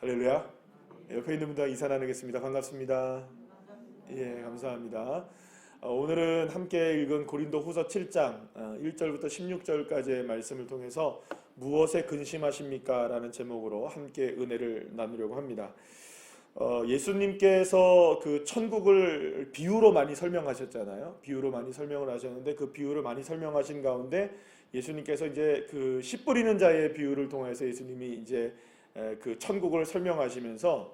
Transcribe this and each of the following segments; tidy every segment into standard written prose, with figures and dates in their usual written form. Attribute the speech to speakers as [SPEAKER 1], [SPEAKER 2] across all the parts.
[SPEAKER 1] 할렐루야. 옆에 있는 분들 인사 나누겠습니다. 반갑습니다. 예, 감사합니다. 오늘은 함께 읽은 고린도 후서 7장 1절부터 16절까지의 말씀을 통해서 무엇에 근심하십니까? 라는 제목으로 함께 은혜를 나누려고 합니다. 예수님께서 그 천국을 비유로 많이 설명하셨잖아요. 비유로 많이 설명을 하셨는데 그 비유를 많이 설명하신 가운데 예수님께서 이제 그 씨 뿌리는 자의 비유를 통해서 예수님이 이제 그 천국을 설명하시면서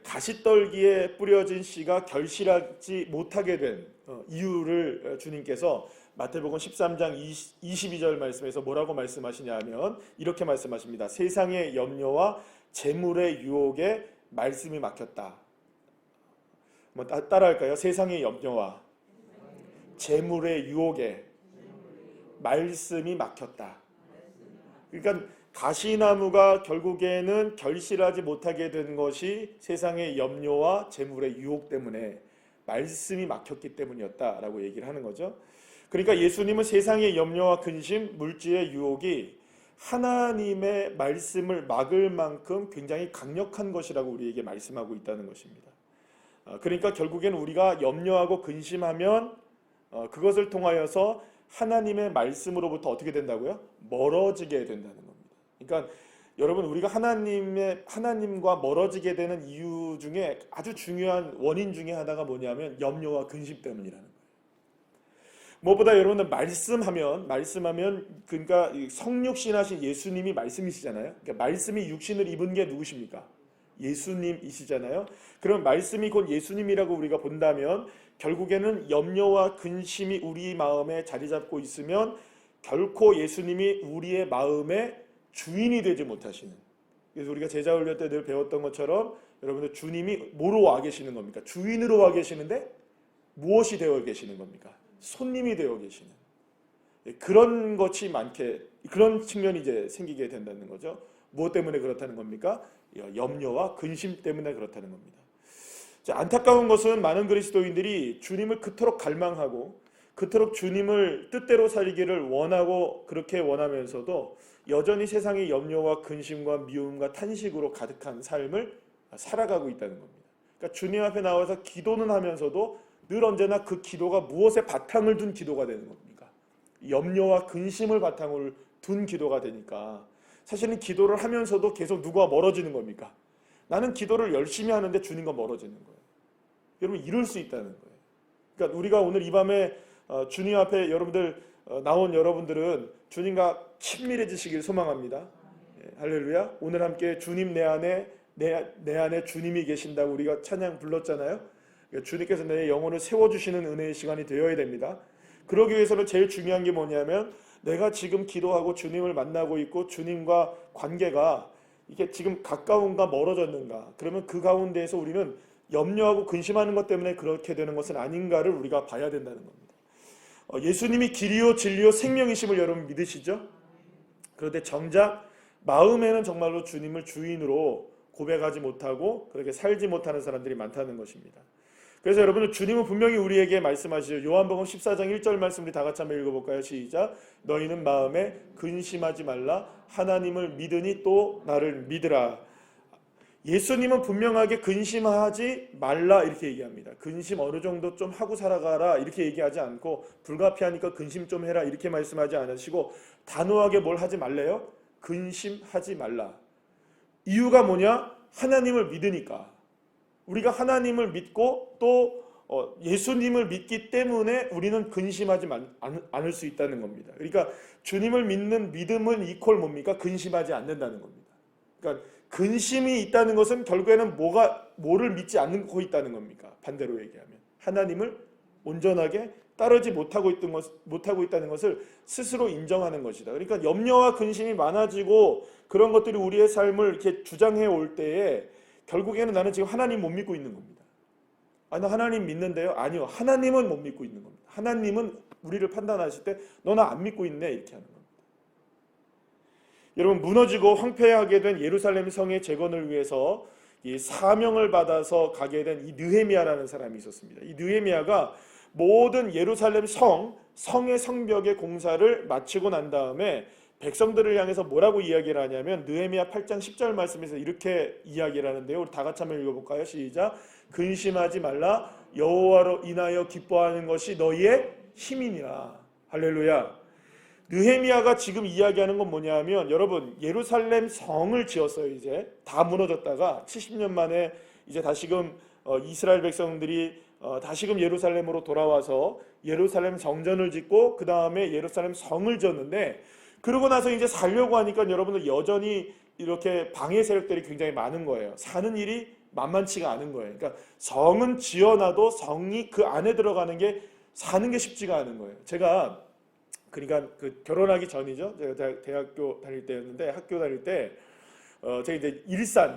[SPEAKER 1] 가시떨기에 뿌려진 씨가 결실하지 못하게 된 이유를 주님께서 마태복음 13장 22절 말씀에서 뭐라고 말씀하시냐면 이렇게 말씀하십니다. 세상의 염려와 재물의 유혹에 말씀이 막혔다. 한번 따라할까요? 세상의 염려와 재물의 유혹에 말씀이 막혔다. 그러니까 가시나무가 결국에는 결실하지 못하게 된 것이 세상의 염려와 재물의 유혹 때문에 말씀이 막혔기 때문이었다라고 얘기를 하는 거죠. 그러니까 예수님은 세상의 염려와 근심, 물질의 유혹이 하나님의 말씀을 막을 만큼 굉장히 강력한 것이라고 우리에게 말씀하고 있다는 것입니다. 그러니까 결국에는 우리가 염려하고 근심하면 그것을 통하여서 하나님의 말씀으로부터 어떻게 된다고요? 멀어지게 된다는 겁니다. 그러니까 여러분, 우리가 하나님과 멀어지게 되는 이유 중에 아주 중요한 원인 중에 하나가 뭐냐면 염려와 근심 때문이라는 거예요. 무엇보다 여러분들 말씀하면 그러니까 성육신하신 예수님이 말씀이시잖아요. 그러니까 말씀이 육신을 입은 게 누구십니까? 예수님이시잖아요. 그럼 말씀이 곧 예수님이라고 우리가 본다면 결국에는 염려와 근심이 우리 마음에 자리 잡고 있으면 결코 예수님이 우리의 마음의 주인이 되지 못하시는. 그래서 우리가 제자 훈련 때 늘 배웠던 것처럼 여러분들 주님이 뭐로 와 계시는 겁니까? 주인으로 와 계시는데 무엇이 되어 계시는 겁니까? 손님이 되어 계시는. 그런 것이 그런 측면이 이제 생기게 된다는 거죠. 무엇 때문에 그렇다는 겁니까? 염려와 근심 때문에 그렇다는 겁니다. 자, 안타까운 것은 많은 그리스도인들이 주님을 그토록 갈망하고 그토록 주님을 뜻대로 살기를 원하고 그렇게 원하면서도 여전히 세상의 염려와 근심과 미움과 탄식으로 가득한 삶을 살아가고 있다는 겁니다. 그러니까 주님 앞에 나와서 기도는 하면서도 늘 언제나 그 기도가 무엇에 바탕을 둔 기도가 되는 겁니까? 염려와 근심을 바탕을 둔 기도가 되니까 사실은 기도를 하면서도 계속 누구와 멀어지는 겁니까? 나는 기도를 열심히 하는데 주님과 멀어지는 거예요. 여러분, 이럴 수 있다는 거예요. 그러니까 우리가 오늘 이 밤에 주님 앞에 나온 여러분들은 주님과 친밀해지시길 소망합니다. 할렐루야. 오늘 함께 주님 내 안에 주님이 계신다고 우리가 찬양 불렀잖아요. 그러니까 주님께서 내 영혼을 세워주시는 은혜의 시간이 되어야 됩니다. 그러기 위해서는 제일 중요한 게 뭐냐면 내가 지금 기도하고 주님을 만나고 있고 주님과 관계가 이게 지금 가까운가 멀어졌는가. 그러면 그 가운데에서 우리는 염려하고 근심하는 것 때문에 그렇게 되는 것은 아닌가를 우리가 봐야 된다는 겁니다. 예수님이 길이요 진리요 생명이심을 여러분 믿으시죠? 그런데 정작 마음에는 정말로 주님을 주인으로 고백하지 못하고 그렇게 살지 못하는 사람들이 많다는 것입니다. 그래서 여러분은 주님은 분명히 우리에게 말씀하시죠. 요한복음 14장 1절 말씀 우리 다 같이 한번 읽어볼까요? 시작. 너희는 마음에 근심하지 말라. 하나님을 믿으니 또 나를 믿으라. 예수님은 분명하게 근심하지 말라 이렇게 얘기합니다. 근심 어느 정도 좀 하고 살아가라 이렇게 얘기하지 않고 불가피하니까 근심 좀 해라 이렇게 말씀하지 않으시고 단호하게 뭘 하지 말래요? 근심하지 말라. 이유가 뭐냐? 하나님을 믿으니까. 우리가 하나님을 믿고 또 예수님을 믿기 때문에 우리는 근심하지 않을 수 있다는 겁니다. 그러니까 주님을 믿는 믿음은 이퀄 뭡니까? 근심하지 않는다는 겁니다. 그러니까 근심이 있다는 것은 결국에는 뭐를 믿지 않고 있다는 겁니까? 반대로 얘기하면 하나님을 온전하게 따르지 못하고 있다는 것을 스스로 인정하는 것이다. 그러니까 염려와 근심이 많아지고 그런 것들이 우리의 삶을 이렇게 주장해 올 때에 결국에는 나는 지금 하나님 못 믿고 있는 겁니다. 나 하나님 믿는데요? 아니요. 하나님은 못 믿고 있는 겁니다. 하나님은 우리를 판단하실 때 너 나 안 믿고 있네 이렇게 하는 겁니다. 여러분, 무너지고 황폐하게 된 예루살렘 성의 재건을 위해서 이 사명을 받아서 가게 된 이 느헤미야라는 사람이 있었습니다. 이 느헤미야가 모든 예루살렘 성의 성벽의 공사를 마치고 난 다음에 백성들을 향해서 뭐라고 이야기를 하냐면 느헤미야 8장 10절 말씀에서 이렇게 이야기를 하는데요. 우리 다 같이 한번 읽어볼까요? 시작. 근심하지 말라. 여호와로 인하여 기뻐하는 것이 너희의 힘이니라. 할렐루야. 느헤미야가 지금 이야기하는 건 뭐냐 하면 여러분 예루살렘 성을 지었어요. 이제 다 무너졌다가 70년 만에 이제 다시금 이스라엘 백성들이 다시금 예루살렘으로 돌아와서 예루살렘 성전을 짓고 그 다음에 예루살렘 성을 지었는데 그러고 나서 이제 살려고 하니까 여러분들 여전히 이렇게 방해 세력들이 굉장히 많은 거예요. 사는 일이 만만치가 않은 거예요. 그러니까 성은 지어놔도 성이 그 안에 들어가는 게 사는 게 쉽지가 않은 거예요. 제가 그러니까 그 결혼하기 전이죠. 제가 대학교 다닐 때였는데 학교 다닐 때 제가 이제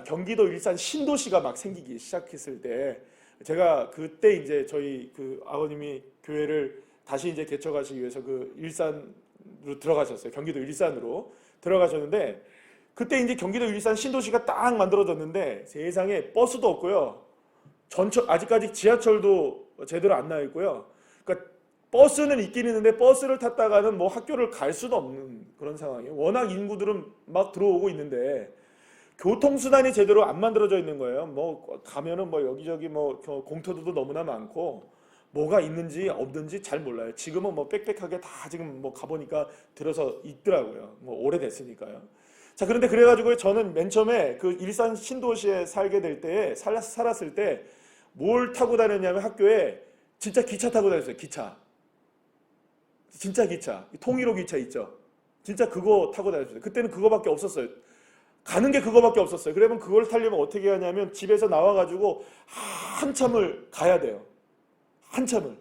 [SPEAKER 1] 경기도 일산 신도시가 막 생기기 시작했을 때 제가 그때 이제 저희 그 아버님이 교회를 다시 이제 개척하시기 위해서 그 일산으로 들어가셨어요. 경기도 일산으로 들어가셨는데 그때 이제 경기도 일산 신도시가 딱 만들어졌는데 세상에 버스도 없고요. 아직까지 지하철도 제대로 안 나와 있고요. 그러니까 버스는 있긴 있는데 버스를 탔다가는 뭐 학교를 갈 수도 없는 그런 상황이에요. 워낙 인구들은 막 들어오고 있는데 교통수단이 제대로 안 만들어져 있는 거예요. 뭐 가면은 뭐 여기저기 뭐 공터들도 너무나 많고 뭐가 있는지 없는지 잘 몰라요. 지금은 뭐 빽빽하게 다 지금 뭐 가보니까 들어서 있더라고요. 뭐 오래됐으니까요. 자, 그런데 그래가지고 저는 맨 처음에 그 일산 신도시에 살게 될 때에 살았을 때 뭘 타고 다녔냐면 학교에 진짜 기차 타고 다녔어요. 진짜 기차. 통일호 기차 있죠. 진짜 그거 타고 다녔어요. 그때는 그거밖에 없었어요. 가는 게 그거밖에 없었어요. 그러면 그걸 타려면 어떻게 하냐면 집에서 나와가지고 한참을 가야 돼요. 한참을.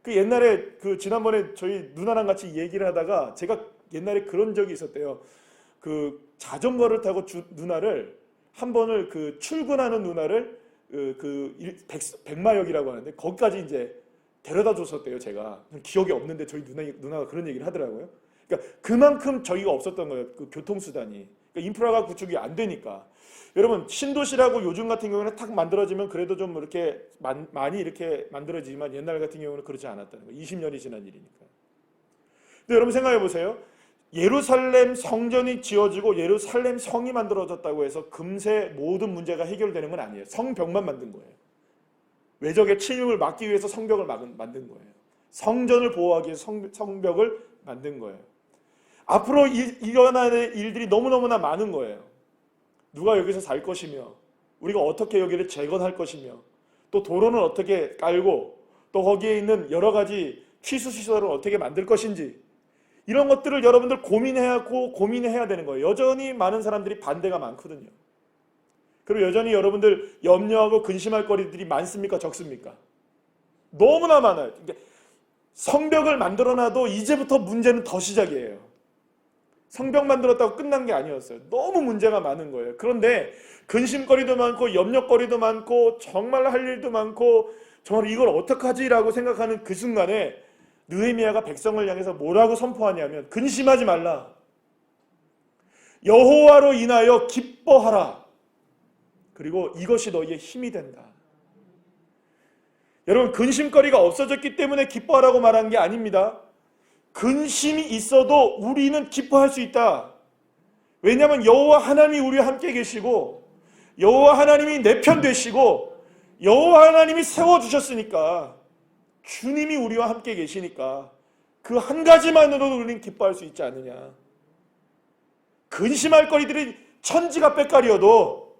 [SPEAKER 1] 그 옛날에 그 지난번에 저희 누나랑 같이 얘기를 하다가 제가 옛날에 그런 적이 있었대요. 그 자전거를 타고 누나를 한 번을 그 출근하는 누나를 백마역이라고 하는데 거기까지 이제 데려다 줬었대요. 제가 기억이 없는데 저희 누나가 그런 얘기를 하더라고요. 그러니까 그만큼 저희가 없었던 거예요. 그 교통수단이. 그러니까 인프라가 구축이 안 되니까. 여러분 신도시라고 요즘 같은 경우는 탁 만들어지면 그래도 좀 이렇게 많이 이렇게 만들어지지만 옛날 같은 경우는 그렇지 않았다는 거예요. 20년이 지난 일이니까. 근데 여러분 생각해 보세요. 예루살렘 성전이 지어지고 예루살렘 성이 만들어졌다고 해서 금세 모든 문제가 해결되는 건 아니에요. 성벽만 만든 거예요. 외적의 침입을 막기 위해서 성벽을 만든 거예요. 성전을 보호하기 위해서 성벽을 만든 거예요. 앞으로 일어날 일들이 너무너무나 많은 거예요. 누가 여기서 살 것이며 우리가 어떻게 여기를 재건할 것이며 또 도로는 어떻게 깔고 또 거기에 있는 여러 가지 취수시설을 어떻게 만들 것인지 이런 것들을 여러분들 고민해야 되는 거예요. 여전히 많은 사람들이 반대가 많거든요. 그리고 여전히 여러분들 염려하고 근심할 거리들이 많습니까? 적습니까? 너무나 많아요. 그러니까 성벽을 만들어놔도 이제부터 문제는 더 시작이에요. 성벽 만들었다고 끝난 게 아니었어요. 너무 문제가 많은 거예요. 그런데 근심거리도 많고 염려거리도 많고 정말 할 일도 많고 정말 이걸 어떡하지라고 생각하는 그 순간에 느헤미야가 백성을 향해서 뭐라고 선포하냐면 근심하지 말라. 여호와로 인하여 기뻐하라. 그리고 이것이 너희의 힘이 된다. 여러분 근심거리가 없어졌기 때문에 기뻐하라고 말한 게 아닙니다. 근심이 있어도 우리는 기뻐할 수 있다. 왜냐하면 여호와 하나님이 우리와 함께 계시고 여호와 하나님이 내 편 되시고 여호와 하나님이 세워주셨으니까 주님이 우리와 함께 계시니까 그 한 가지만으로도 우리는 기뻐할 수 있지 않느냐. 근심할 거리들이 천지가 빽깔이어도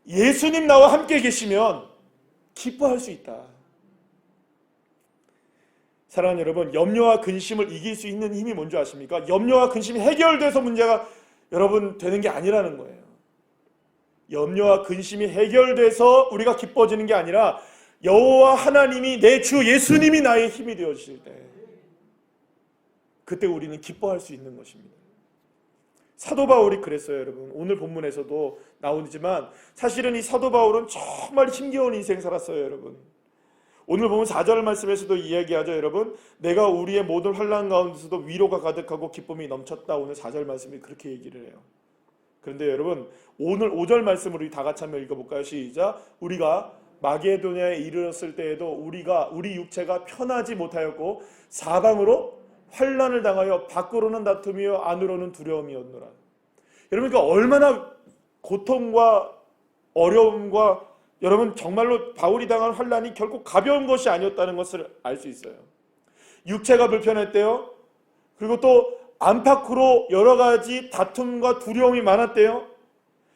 [SPEAKER 1] 예수님 나와 함께 계시면 기뻐할 수 있다. 사랑하는 여러분, 염려와 근심을 이길 수 있는 힘이 뭔지 아십니까? 염려와 근심이 해결돼서 문제가 여러분 되는 게 아니라는 거예요. 염려와 근심이 해결돼서 우리가 기뻐지는 게 아니라 여호와 하나님이 내 주 예수님이 나의 힘이 되어주실 때 그때 우리는 기뻐할 수 있는 것입니다. 사도 바울이 그랬어요. 여러분 오늘 본문에서도 나오지만 사실은 이 사도 바울은 정말 힘겨운 인생 살았어요. 여러분 오늘 보면 4절 말씀에서도 이야기하죠. 여러분 내가 우리의 모든 환난 가운데서도 위로가 가득하고 기쁨이 넘쳤다. 오늘 4절 말씀이 그렇게 얘기를 해요. 그런데 여러분 오늘 5절 말씀을 우리 다 같이 한번 읽어볼까요? 시작. 우리가 마게도냐에 이르렀을 때에도 우리 육체가 편하지 못하였고 사방으로 환난을 당하여 밖으로는 다툼이요 안으로는 두려움이었노라. 여러분, 그러니까 얼마나 고통과 어려움과, 여러분 정말로 바울이 당한 환난이 결코 가벼운 것이 아니었다는 것을 알 수 있어요. 육체가 불편했대요. 그리고 또 안팎으로 여러 가지 다툼과 두려움이 많았대요.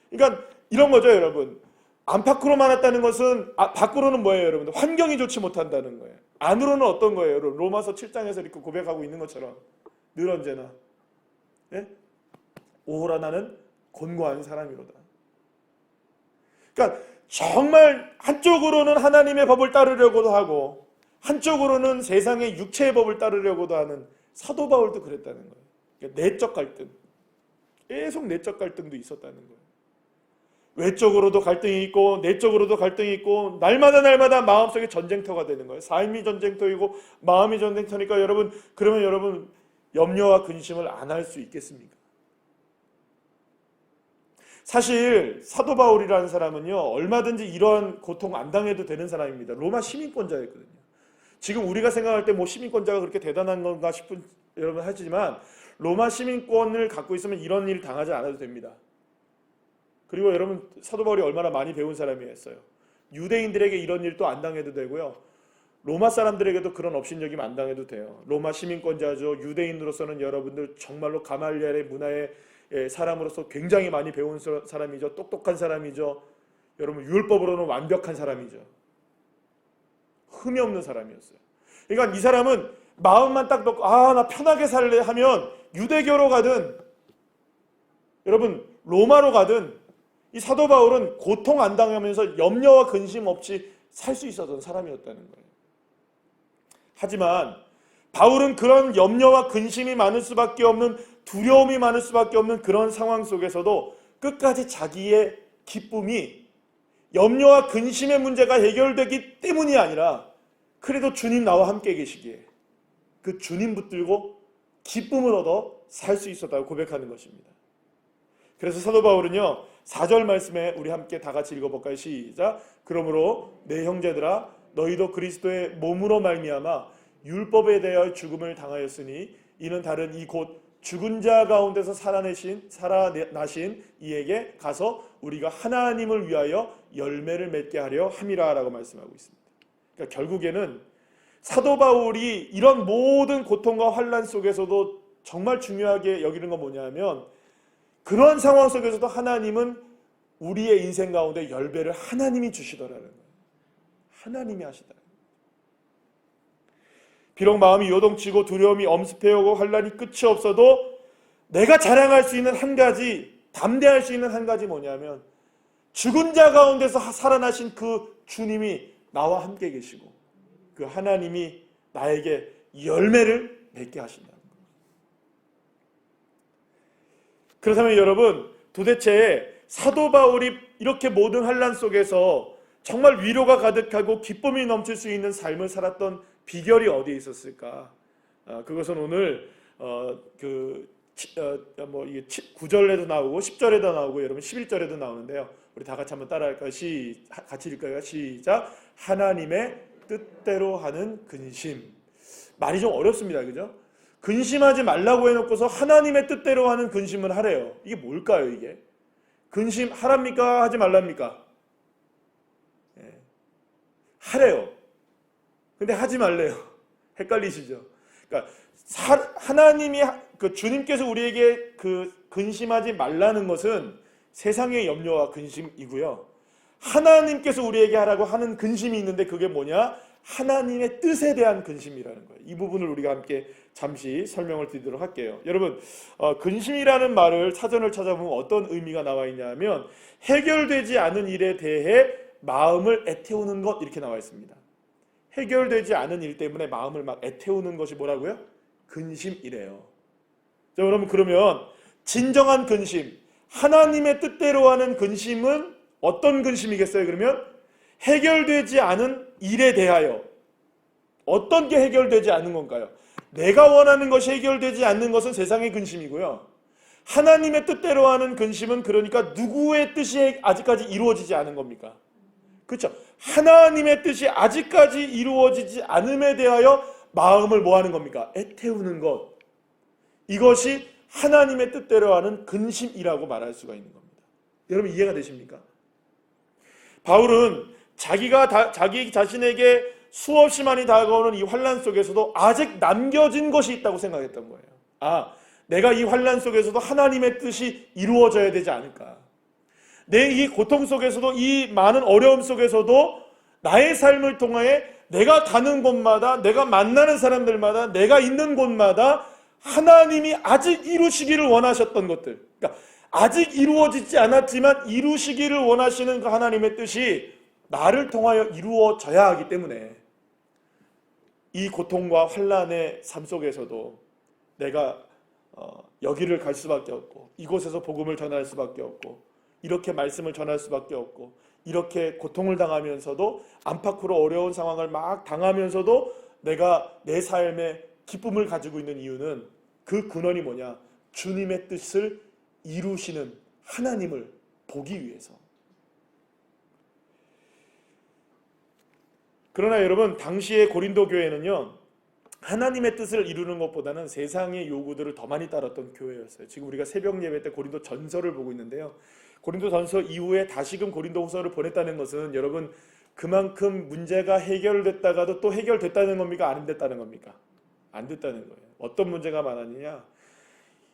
[SPEAKER 1] 그러니까 이런 거죠, 여러분. 안팎으로 많았다는 것은 밖으로는 뭐예요, 여러분? 환경이 좋지 못한다는 거예요. 안으로는 어떤 거예요, 여러분? 로마서 7장에서 이렇게 고백하고 있는 것처럼 늘 언제나, 예? 오호라 나는 곤고한 사람이로다. 그러니까 정말 한쪽으로는 하나님의 법을 따르려고도 하고 한쪽으로는 세상의 육체의 법을 따르려고도 하는 사도 바울도 그랬다는 거예요. 그러니까 내적 갈등, 계속 내적 갈등도 있었다는 거예요. 외적으로도 갈등이 있고 내적으로도 갈등이 있고 날마다 마음속에 전쟁터가 되는 거예요. 삶이 전쟁터이고 마음이 전쟁터니까 여러분, 그러면 여러분 염려와 근심을 안 할 수 있겠습니까? 사실 사도 바울이라는 사람은요, 얼마든지 이러한 고통 안 당해도 되는 사람입니다. 로마 시민권자였거든요. 지금 우리가 생각할 때 뭐 시민권자가 그렇게 대단한 건가 싶은 여러분 하지만 로마 시민권을 갖고 있으면 이런 일 당하지 않아도 됩니다. 그리고 여러분, 사도 바울이 얼마나 많이 배운 사람이었어요. 유대인들에게 이런 일도 안 당해도 되고요, 로마 사람들에게도 그런 업신여김 안 당해도 돼요. 로마 시민권자죠. 유대인으로서는 여러분들 정말로 가말리엘의 문화의 사람으로서 굉장히 많이 배운 사람이죠. 똑똑한 사람이죠. 여러분, 율법으로는 완벽한 사람이죠. 흠이 없는 사람이었어요. 그러니까 이 사람은 마음만 딱 놓고 나 편하게 살래 하면 유대교로 가든 여러분 로마로 가든 이 사도 바울은 고통 안 당하면서 염려와 근심 없이 살 수 있었던 사람이었다는 거예요. 하지만 바울은 그런 염려와 근심이 많을 수밖에 없는, 두려움이 많을 수밖에 없는 그런 상황 속에서도 끝까지 자기의 기쁨이 염려와 근심의 문제가 해결되기 때문이 아니라 그래도 주님 나와 함께 계시기에 그 주님 붙들고 기쁨을 얻어 살 수 있었다고 고백하는 것입니다. 그래서 사도 바울은요, 4절 말씀에 우리 함께 다 같이 읽어볼까요? 시작. 그러므로 내 형제들아 너희도 그리스도의 몸으로 말미암아 율법에 대하여 죽음을 당하였으니 이는 다른 이 곧 죽은 자 가운데서 살아나신 이에게 가서 우리가 하나님을 위하여 열매를 맺게 하려 함이라 라고 말씀하고 있습니다. 그러니까 결국에는 사도 바울이 이런 모든 고통과 환난 속에서도 정말 중요하게 여기는 건 뭐냐면, 그런 상황 속에서도 하나님은 우리의 인생 가운데 열매를 하나님이 주시더라는 거예요. 하나님이 하시다. 비록 마음이 요동치고 두려움이 엄습해오고 환난이 끝이 없어도 내가 자랑할 수 있는 한 가지, 담대할 수 있는 한 가지 뭐냐면 죽은 자 가운데서 살아나신 그 주님이 나와 함께 계시고 그 하나님이 나에게 열매를 맺게 하신다는 거예요. 그렇다면 여러분, 도대체 사도 바울이 이렇게 모든 환난 속에서 정말 위로가 가득하고 기쁨이 넘칠 수 있는 삶을 살았던 비결이 어디에 있었을까? 그것은 오늘 이게 9절에도 나오고 10절에도 나오고 여러분 11절에도 나오는데요. 우리 다 같이 한번 따라할까요? 같이 읽을까요? 시작. 하나님의 뜻대로 하는 근심. 말이 좀 어렵습니다. 그죠? 근심하지 말라고 해놓고서 하나님의 뜻대로 하는 근심을 하래요. 이게 뭘까요, 이게? 근심 하랍니까? 하지 말랍니까? 하래요. 근데 하지 말래요. 헷갈리시죠? 그러니까 하나님이 주님께서 우리에게 근심하지 말라는 것은 세상의 염려와 근심이고요. 하나님께서 우리에게 하라고 하는 근심이 있는데 그게 뭐냐? 하나님의 뜻에 대한 근심이라는 거예요. 이 부분을 우리가 함께 잠시 설명을 드리도록 할게요. 여러분, 근심이라는 말을 사전을 찾아보면 어떤 의미가 나와 있냐면 해결되지 않은 일에 대해 마음을 애태우는 것, 이렇게 나와 있습니다. 해결되지 않은 일 때문에 마음을 막 애태우는 것이 뭐라고요? 근심이래요. 자, 여러분, 그러면 진정한 근심, 하나님의 뜻대로 하는 근심은 어떤 근심이겠어요? 그러면 해결되지 않은 일에 대하여. 어떤 게 해결되지 않는 건가요? 내가 원하는 것이 해결되지 않는 것은 세상의 근심이고요. 하나님의 뜻대로 하는 근심은 그러니까 누구의 뜻이 아직까지 이루어지지 않은 겁니까? 그렇죠. 하나님의 뜻이 아직까지 이루어지지 않음에 대하여 마음을 뭐 하는 겁니까? 애태우는 것. 이것이 하나님의 뜻대로 하는 근심이라고 말할 수가 있는 겁니다. 여러분 이해가 되십니까? 바울은 자기 자신에게 수없이 많이 다가오는 이 환난 속에서도 아직 남겨진 것이 있다고 생각했던 거예요. 내가 이 환난 속에서도 하나님의 뜻이 이루어져야 되지 않을까. 내 이 고통 속에서도, 이 많은 어려움 속에서도 나의 삶을 통하여 내가 가는 곳마다, 내가 만나는 사람들마다, 내가 있는 곳마다 하나님이 아직 이루시기를 원하셨던 것들, 그러니까 아직 이루어지지 않았지만 이루시기를 원하시는 그 하나님의 뜻이 나를 통하여 이루어져야 하기 때문에 이 고통과 환난의 삶 속에서도 내가 여기를 갈 수밖에 없고, 이곳에서 복음을 전할 수밖에 없고, 이렇게 말씀을 전할 수밖에 없고, 이렇게 고통을 당하면서도, 안팎으로 어려운 상황을 막 당하면서도 내가 내 삶에 기쁨을 가지고 있는 이유는, 그 근원이 뭐냐? 주님의 뜻을 이루시는 하나님을 보기 위해서. 그러나 여러분, 당시의 고린도 교회는요, 하나님의 뜻을 이루는 것보다는 세상의 요구들을 더 많이 따랐던 교회였어요. 지금 우리가 새벽 예배 때 고린도 전서를 보고 있는데요, 고린도 전서 이후에 다시금 고린도 후서를 보냈다는 것은 여러분 그만큼 문제가 해결됐다가도 또 해결됐다는 겁니까? 안 됐다는 겁니까? 안 됐다는 거예요. 어떤 문제가 많았느냐?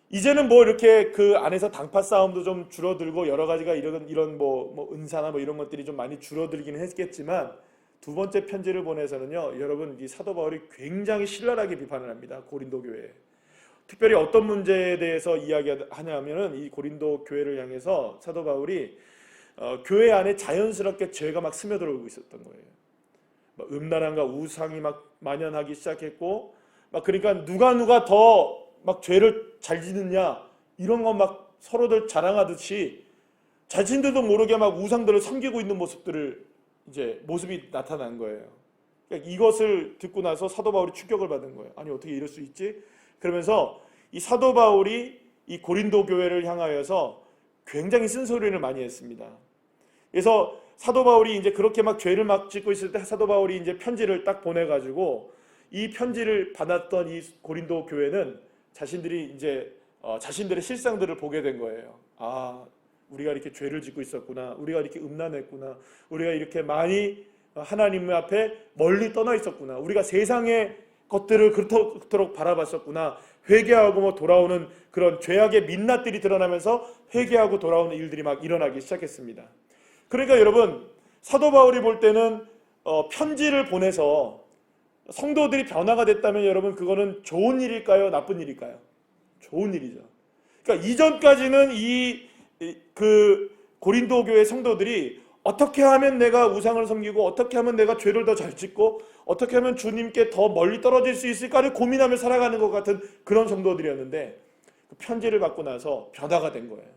[SPEAKER 1] 이제는 뭐 이렇게 그 안에서 당파 싸움도 좀 줄어들고 여러 가지가 이런 뭐 은사나 뭐 이런 것들이 좀 많이 줄어들기는 했겠지만, 두 번째 편지를 보내서는요, 여러분 이 사도 바울이 굉장히 신랄하게 비판을 합니다. 고린도 교회에. 특별히 어떤 문제에 대해서 이야기하냐면은, 이 고린도 교회를 향해서 사도 바울이 교회 안에 자연스럽게 죄가 막 스며들어오고 있었던 거예요. 막 음란함과 우상이 막 만연하기 시작했고, 막 그러니까 누가 더 막 죄를 잘 짓느냐 이런 거 막 서로들 자랑하듯이 자신들도 모르게 막 우상들을 섬기고 있는 모습이 나타난 거예요. 그러니까 이것을 듣고 나서 사도 바울이 충격을 받은 거예요. 아니 어떻게 이럴 수 있지? 그러면서 이 사도 바울이 이 고린도 교회를 향하여서 굉장히 쓴소리를 많이 했습니다. 그래서 사도 바울이 이제 그렇게 막 죄를 막 짓고 있을 때 사도 바울이 이제 편지를 딱 보내가지고, 이 편지를 받았던 이 고린도 교회는 자신들이 이제 자신들의 실상들을 보게 된 거예요. 우리가 이렇게 죄를 짓고 있었구나, 우리가 이렇게 음란했구나, 우리가 이렇게 많이 하나님 앞에 멀리 떠나 있었구나, 우리가 세상의 것들을 그토록 바라봤었구나. 회개하고 뭐 돌아오는 그런 죄악의 민낯들이 드러나면서 회개하고 돌아오는 일들이 막 일어나기 시작했습니다. 그러니까 여러분, 사도 바울이 볼 때는 편지를 보내서 성도들이 변화가 됐다면 여러분 그거는 좋은 일일까요? 나쁜 일일까요? 좋은 일이죠. 그러니까 이전까지는 그 고린도 교회 성도들이 어떻게 하면 내가 우상을 섬기고, 어떻게 하면 내가 죄를 더 잘 짓고, 어떻게 하면 주님께 더 멀리 떨어질 수 있을까를 고민하며 살아가는 것 같은 그런 성도들이었는데, 그 편지를 받고 나서 변화가 된 거예요.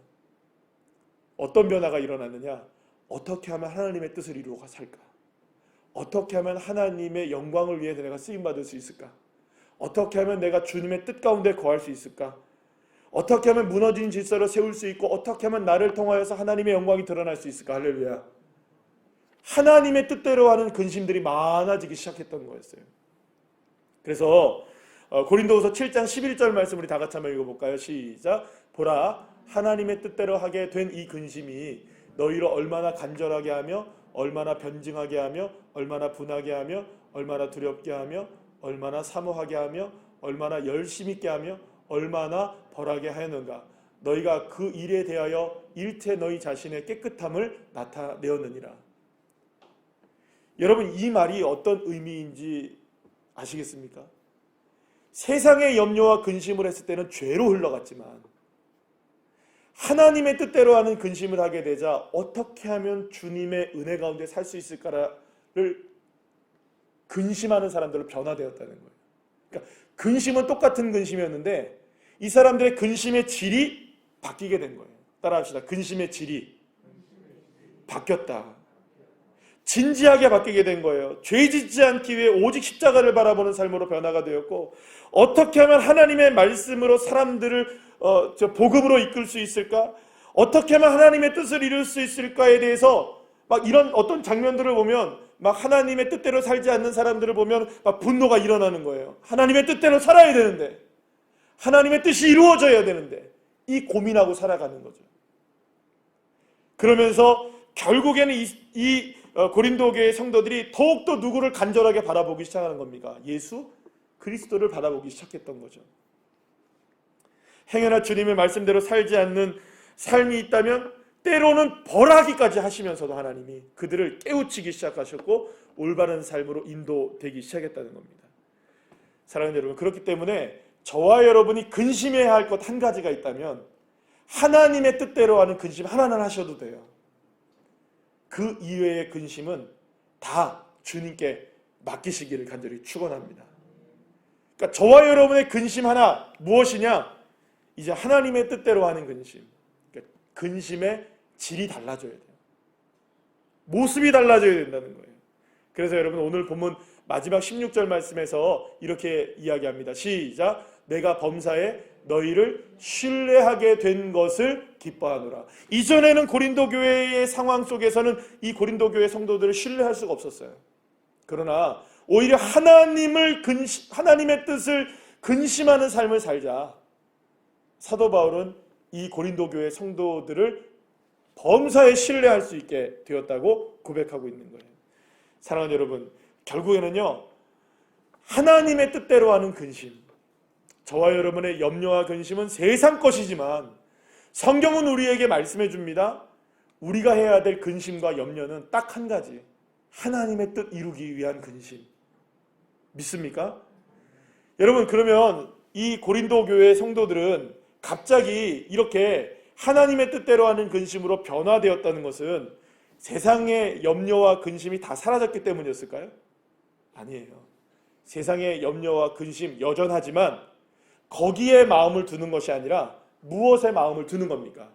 [SPEAKER 1] 어떤 변화가 일어났느냐? 어떻게 하면 하나님의 뜻을 이루고 살까? 어떻게 하면 하나님의 영광을 위해 내가 쓰임받을 수 있을까? 어떻게 하면 내가 주님의 뜻 가운데 거할 수 있을까? 어떻게 하면 무너진 질서를 세울 수 있고, 어떻게 하면 나를 통하여서 하나님의 영광이 드러날 수 있을까? 할렐루야. 하나님의 뜻대로 하는 근심들이 많아지기 시작했던 거였어요. 그래서 고린도후서 7장 11절 말씀 우리 다 같이 한번 읽어볼까요? 시작. 보라, 하나님의 뜻대로 하게 된 이 근심이 너희를 얼마나 간절하게 하며, 얼마나 변증하게 하며, 얼마나 분하게 하며, 얼마나 두렵게 하며, 얼마나 사모하게 하며, 얼마나 열심 있게 하며, 얼마나 벌하게 하였는가. 너희가 그 일에 대하여 일체 너희 자신의 깨끗함을 나타내었느니라. 여러분, 이 말이 어떤 의미인지 아시겠습니까? 세상의 염려와 근심을 했을 때는 죄로 흘러갔지만, 하나님의 뜻대로 하는 근심을 하게 되자 어떻게 하면 주님의 은혜 가운데 살 수 있을까를 근심하는 사람들로 변화되었다는 거예요. 그러니까 근심은 똑같은 근심이었는데 이 사람들의 근심의 질이 바뀌게 된 거예요. 따라합시다. 근심의 질이 바뀌었다. 진지하게 바뀌게 된 거예요. 죄 짓지 않기 위해 오직 십자가를 바라보는 삶으로 변화가 되었고, 어떻게 하면 하나님의 말씀으로 사람들을 복음으로 이끌 수 있을까? 어떻게 하면 하나님의 뜻을 이룰 수 있을까에 대해서 막 이런 어떤 장면들을 보면 막 하나님의 뜻대로 살지 않는 사람들을 보면 막 분노가 일어나는 거예요. 하나님의 뜻대로 살아야 되는데, 하나님의 뜻이 이루어져야 되는데, 이 고민하고 살아가는 거죠. 그러면서 결국에는 이 고린도 교회 성도들이 더욱더 누구를 간절하게 바라보기 시작하는 겁니까? 예수 그리스도를 바라보기 시작했던 거죠. 행여나 주님의 말씀대로 살지 않는 삶이 있다면 때로는 벌하기까지 하시면서도 하나님이 그들을 깨우치기 시작하셨고 올바른 삶으로 인도되기 시작했다는 겁니다. 사랑하는 여러분, 그렇기 때문에 저와 여러분이 근심해야 할 것 한 가지가 있다면 하나님의 뜻대로 하는 근심 하나는 하셔도 돼요. 그 이외의 근심은 다 주님께 맡기시기를 간절히 축원합니다. 그러니까 저와 여러분의 근심 하나 무엇이냐? 이제 하나님의 뜻대로 하는 근심. 그러니까 근심의 질이 달라져야 돼요. 모습이 달라져야 된다는 거예요. 그래서 여러분 오늘 본문 마지막 16절 말씀에서 이렇게 이야기합니다. 시작. 내가 범사에 너희를 신뢰하게 된 것을 기뻐하노라. 이전에는 고린도 교회의 상황 속에서는 이 고린도 교회 성도들을 신뢰할 수가 없었어요. 그러나 오히려 하나님의 뜻을 근심하는 삶을 살자. 사도 바울은 이 고린도 교회 성도들을 범사에 신뢰할 수 있게 되었다고 고백하고 있는 거예요. 사랑하는 여러분, 결국에는요, 하나님의 뜻대로 하는 근심, 저와 여러분의 염려와 근심은 세상 것이지만 성경은 우리에게 말씀해 줍니다. 우리가 해야 될 근심과 염려는 딱 한 가지, 하나님의 뜻 이루기 위한 근심. 믿습니까? 여러분, 그러면 이 고린도 교회 성도들은 갑자기 이렇게 하나님의 뜻대로 하는 근심으로 변화되었다는 것은 세상의 염려와 근심이 다 사라졌기 때문이었을까요? 아니에요. 세상의 염려와 근심 여전하지만 거기에 마음을 두는 것이 아니라 무엇에 마음을 두는 겁니까?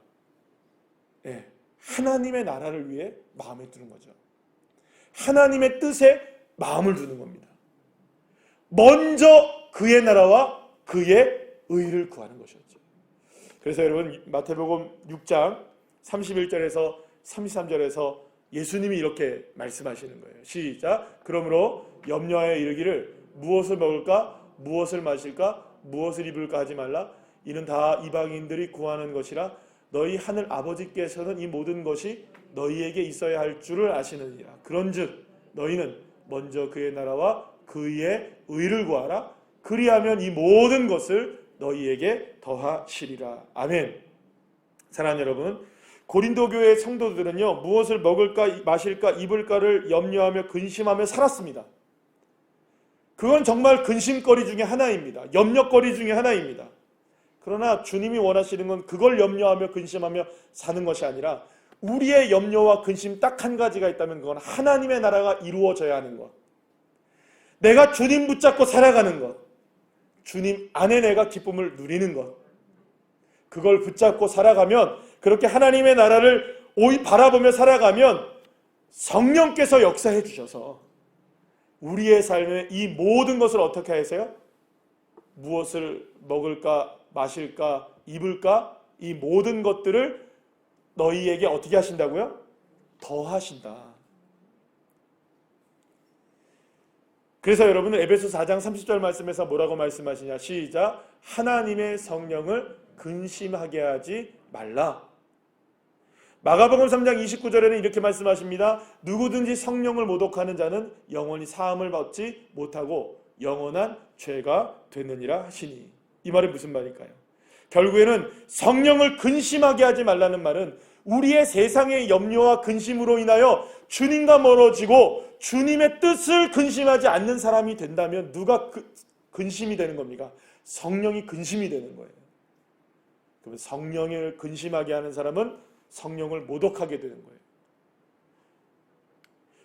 [SPEAKER 1] 네, 하나님의 나라를 위해 마음에 두는 거죠. 하나님의 뜻에 마음을 두는 겁니다. 먼저 그의 나라와 그의 의를 구하는 것이었죠. 그래서 여러분 마태복음 6장 31절에서 33절에서 예수님이 이렇게 말씀하시는 거예요. 시작. 그러므로 염려하여 이르기를 무엇을 먹을까? 무엇을 마실까? 무엇을 입을까 하지 말라. 이는 다 이방인들이 구하는 것이라. 너희 하늘 아버지께서는 이 모든 것이 너희에게 있어야 할 줄을 아시느니라. 그런즉 너희는 먼저 그의 나라와 그의 의를 구하라. 그리하면 이 모든 것을 너희에게 더하시리라. 아멘. 사랑하는 여러분, 고린도 교회 성도들은요, 무엇을 먹을까 마실까 입을까를 염려하며 근심하며 살았습니다. 그건 정말 근심거리 중에 하나입니다. 염려거리 중에 하나입니다. 그러나 주님이 원하시는 건 그걸 염려하며 근심하며 사는 것이 아니라 우리의 염려와 근심 딱 한 가지가 있다면 그건 하나님의 나라가 이루어져야 하는 것. 내가 주님 붙잡고 살아가는 것. 주님 안에 내가 기쁨을 누리는 것. 그걸 붙잡고 살아가면, 그렇게 하나님의 나라를 오히 바라보며 살아가면 성령께서 역사해 주셔서 우리의 삶에 이 모든 것을 어떻게 하세요? 무엇을 먹을까 마실까 입을까 이 모든 것들을 너희에게 어떻게 하신다고요? 더하신다. 그래서 여러분은 에베소 4장 30절 말씀에서 뭐라고 말씀하시냐? 시작. 하나님의 성령을 근심하게 하지 말라. 마가복음 3장 29절에는 이렇게 말씀하십니다. 누구든지 성령을 모독하는 자는 영원히 사함을 받지 못하고 영원한 죄가 되느니라 하시니. 이 말이 무슨 말일까요? 결국에는 성령을 근심하게 하지 말라는 말은 우리의 세상의 염려와 근심으로 인하여 주님과 멀어지고 주님의 뜻을 근심하지 않는 사람이 된다면 누가 근심이 되는 겁니까? 성령이 근심이 되는 거예요. 그러면 성령을 근심하게 하는 사람은 성령을 모독하게 되는 거예요.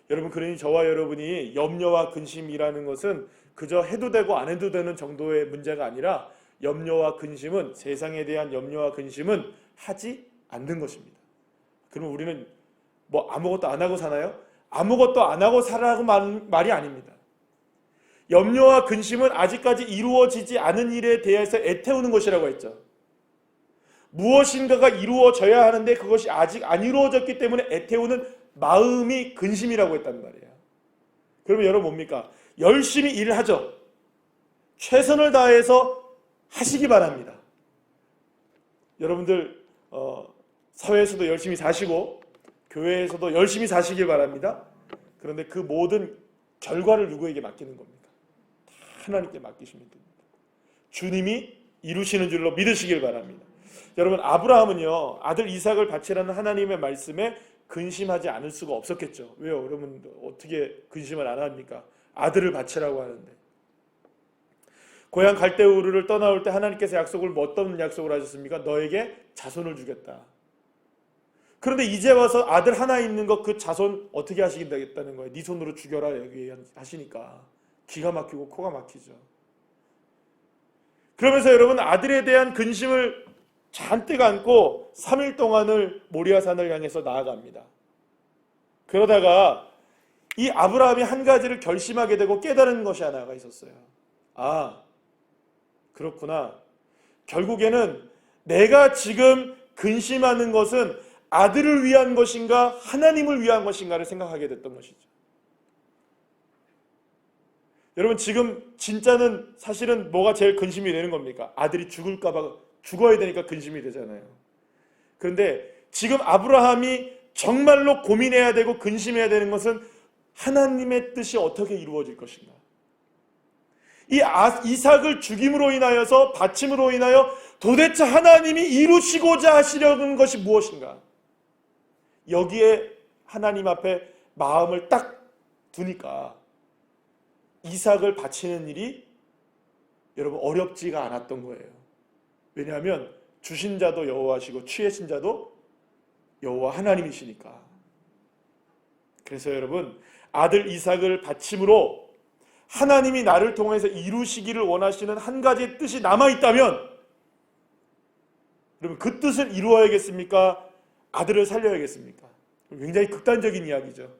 [SPEAKER 1] 여러분, 그러니 저와 여러분이 염려와 근심이라는 것은 그저 해도 되고 안 해도 되는 정도의 문제가 아니라 염려와 근심은, 세상에 대한 염려와 근심은 하지 않는 것입니다. 그러면 우리는 뭐 아무것도 안 하고 사나요? 아무것도 안 하고 살라고 말이 아닙니다. 염려와 근심은 아직까지 이루어지지 않은 일에 대해서 애태우는 것이라고 했죠. 무엇인가가 이루어져야 하는데 그것이 아직 안 이루어졌기 때문에 애태우는 마음이 근심이라고 했단 말이에요. 그러면 여러분 뭡니까? 열심히 일하죠. 최선을 다해서 하시기 바랍니다. 여러분들 사회에서도 열심히 사시고 교회에서도 열심히 사시길 바랍니다. 그런데 그 모든 결과를 누구에게 맡기는 겁니까? 다 하나님께 맡기시면 됩니다. 주님이 이루시는 줄로 믿으시길 바랍니다. 여러분, 아브라함은요, 아들 이삭을 바치라는 하나님의 말씀에 근심하지 않을 수가 없었겠죠. 왜요? 여러분, 어떻게 근심을 안 합니까? 아들을 바치라고 하는데. 고향 갈대우르를 떠나올 때 하나님께서 약속을 어떤 약속을 하셨습니까? 너에게 자손을 주겠다. 그런데 이제 와서 아들 하나 있는 거 그 자손 어떻게 하시겠다는 거예요? 네 손으로 죽여라 하시니까 기가 막히고 코가 막히죠. 그러면서 여러분, 아들에 대한 근심을 잔뜩 안고 3일 동안을 모리아산을 향해서 나아갑니다. 그러다가 이 아브라함이 한 가지를 결심하게 되고 깨달은 것이 하나가 있었어요. 아, 그렇구나. 결국에는 내가 지금 근심하는 것은 아들을 위한 것인가 하나님을 위한 것인가를 생각하게 됐던 것이죠. 여러분, 지금 진짜는 사실은 뭐가 제일 근심이 되는 겁니까? 아들이 죽을까봐, 죽어야 되니까 근심이 되잖아요. 그런데 지금 아브라함이 정말로 고민해야 되고 근심해야 되는 것은 하나님의 뜻이 어떻게 이루어질 것인가. 이 이삭을 죽임으로 인하여서, 바침으로 인하여 도대체 하나님이 이루시고자 하시려는 것이 무엇인가. 여기에 하나님 앞에 마음을 딱 두니까 이삭을 바치는 일이 여러분 어렵지가 않았던 거예요. 왜냐하면 주신 자도 여호와시고 취하신 자도 여호와 하나님이시니까. 그래서 여러분, 아들 이삭을 바침으로 하나님이 나를 통해서 이루시기를 원하시는 한 가지의 뜻이 남아있다면, 여러분 그 뜻을 이루어야겠습니까? 아들을 살려야겠습니까? 굉장히 극단적인 이야기죠.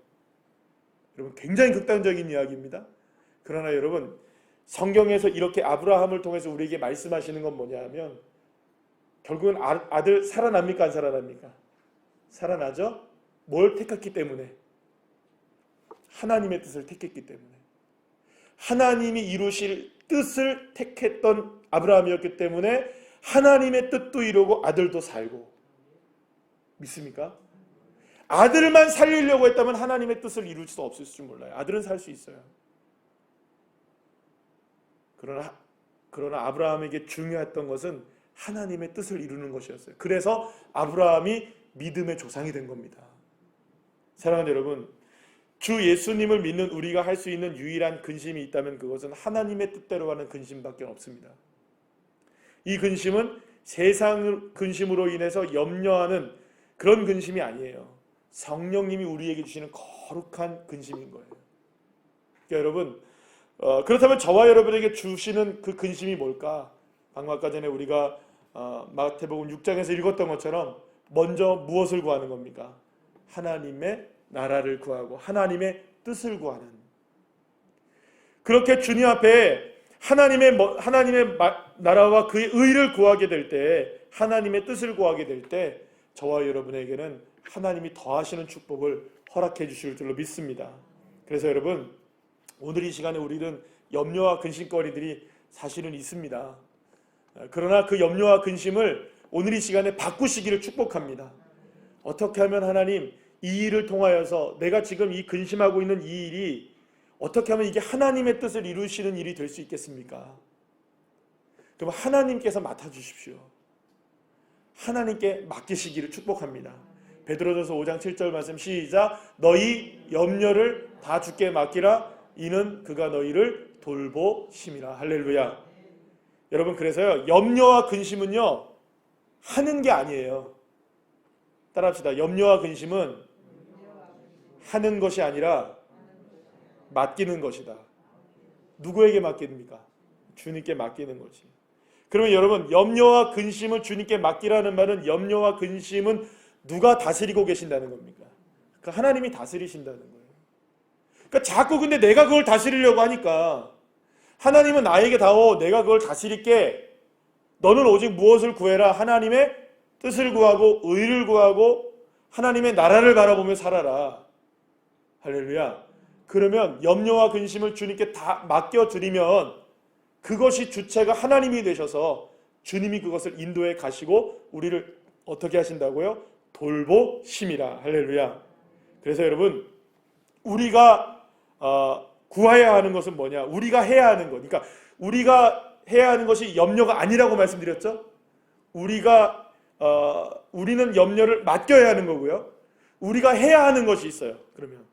[SPEAKER 1] 여러분, 굉장히 극단적인 이야기입니다. 그러나 여러분, 성경에서 이렇게 아브라함을 통해서 우리에게 말씀하시는 건 뭐냐 하면, 결국은 아들 살아납니까? 안 살아납니까? 살아나죠? 뭘 택했기 때문에? 하나님의 뜻을 택했기 때문에. 하나님이 이루실 뜻을 택했던 아브라함이었기 때문에 하나님의 뜻도 이루고 아들도 살고. 믿습니까? 아들만 살리려고 했다면 하나님의 뜻을 이룰 수 없을 줄 몰라요. 아들은 살 수 있어요. 그러나 아브라함에게 중요했던 것은 하나님의 뜻을 이루는 것이었어요. 그래서 아브라함이 믿음의 조상이 된 겁니다. 사랑하는 여러분, 주 예수님을 믿는 우리가 할 수 있는 유일한 근심이 있다면 그것은 하나님의 뜻대로 하는 근심밖에 없습니다. 이 근심은 세상 근심으로 인해서 염려하는 그런 근심이 아니에요. 성령님이 우리에게 주시는 거룩한 근심인 거예요. 그러니까 여러분, 그렇다면 저와 여러분에게 주시는 그 근심이 뭘까? 방금 아까 전에 우리가 마태복음 6장에서 읽었던 것처럼 먼저 무엇을 구하는 겁니까? 하나님의 나라를 구하고 하나님의 뜻을 구하는. 그렇게 주님 앞에 하나님의 나라와 그의 의를 구하게 될 때, 하나님의 뜻을 구하게 될 때 저와 여러분에게는 하나님이 더하시는 축복을 허락해 주실 줄로 믿습니다. 그래서 여러분, 오늘 이 시간에 우리는 염려와 근심거리들이 사실은 있습니다. 그러나 그 염려와 근심을 오늘 이 시간에 바꾸시기를 축복합니다. 어떻게 하면 하나님, 이 일을 통하여서 내가 지금 이 근심하고 있는 이 일이 어떻게 하면 이게 하나님의 뜻을 이루시는 일이 될 수 있겠습니까? 그럼 하나님께서 맡아주십시오. 하나님께 맡기시기를 축복합니다. 베드로전서 5장 7절 말씀 시작. 너희 염려를 다 주께 맡기라. 이는 그가 너희를 돌보심이라. 할렐루야. 여러분, 그래서요, 염려와 근심은요 하는 게 아니에요. 따라합시다. 염려와 근심은 하는 것이 아니라 맡기는 것이다. 누구에게 맡깁니까? 주님께 맡기는 거지. 그러면 여러분, 염려와 근심을 주님께 맡기라는 말은 염려와 근심은 누가 다스리고 계신다는 겁니까? 그러니까 하나님이 다스리신다는 거예요. 그러니까 자꾸 근데 내가 그걸 다스리려고 하니까, 하나님은 나에게 다오, 내가 그걸 다스릴게, 너는 오직 무엇을 구해라? 하나님의 뜻을 구하고 의를 구하고 하나님의 나라를 바라보며 살아라. 할렐루야. 그러면 염려와 근심을 주님께 다 맡겨드리면 그것이 주체가 하나님이 되셔서 주님이 그것을 인도해 가시고 우리를 어떻게 하신다고요? 돌보심이라. 할렐루야. 그래서 여러분, 우리가 구해야 하는 것은 뭐냐? 우리가 해야 하는 것. 그러니까 우리가 해야 하는 것이 염려가 아니라고 말씀드렸죠. 우리는 염려를 맡겨야 하는 거고요. 우리가 해야 하는 것이 있어요. 그러면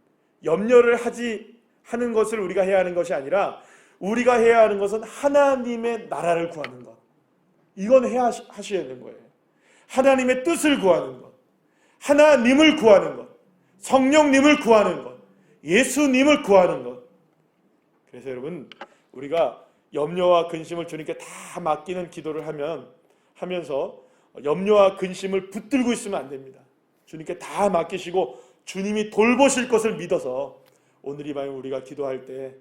[SPEAKER 1] 염려를 하는 것을 우리가 해야 하는 것이 아니라 우리가 해야 하는 것은 하나님의 나라를 구하는 것. 이건 하셔야 되는 거예요. 하나님의 뜻을 구하는 것, 하나님을 구하는 것, 성령님을 구하는 것, 예수님을 구하는 것. 그래서 여러분, 우리가 염려와 근심을 주님께 다 맡기는 기도를 하면서 염려와 근심을 붙들고 있으면 안 됩니다. 주님께 다 맡기시고 주님이 돌보실 것을 믿어서 오늘 이 밤에 우리가 기도할 때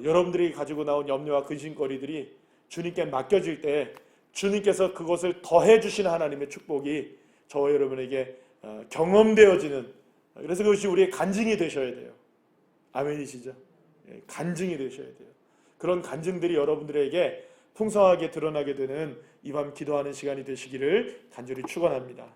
[SPEAKER 1] 여러분들이 가지고 나온 염려와 근심거리들이 주님께 맡겨질 때 주님께서 그것을 더해 주시는 하나님의 축복이 저와 여러분에게 경험되어지는, 그래서 그것이 우리의 간증이 되셔야 돼요. 아멘이시죠? 간증이 되셔야 돼요. 그런 간증들이 여러분들에게 풍성하게 드러나게 되는 이 밤 기도하는 시간이 되시기를 간절히 축원합니다.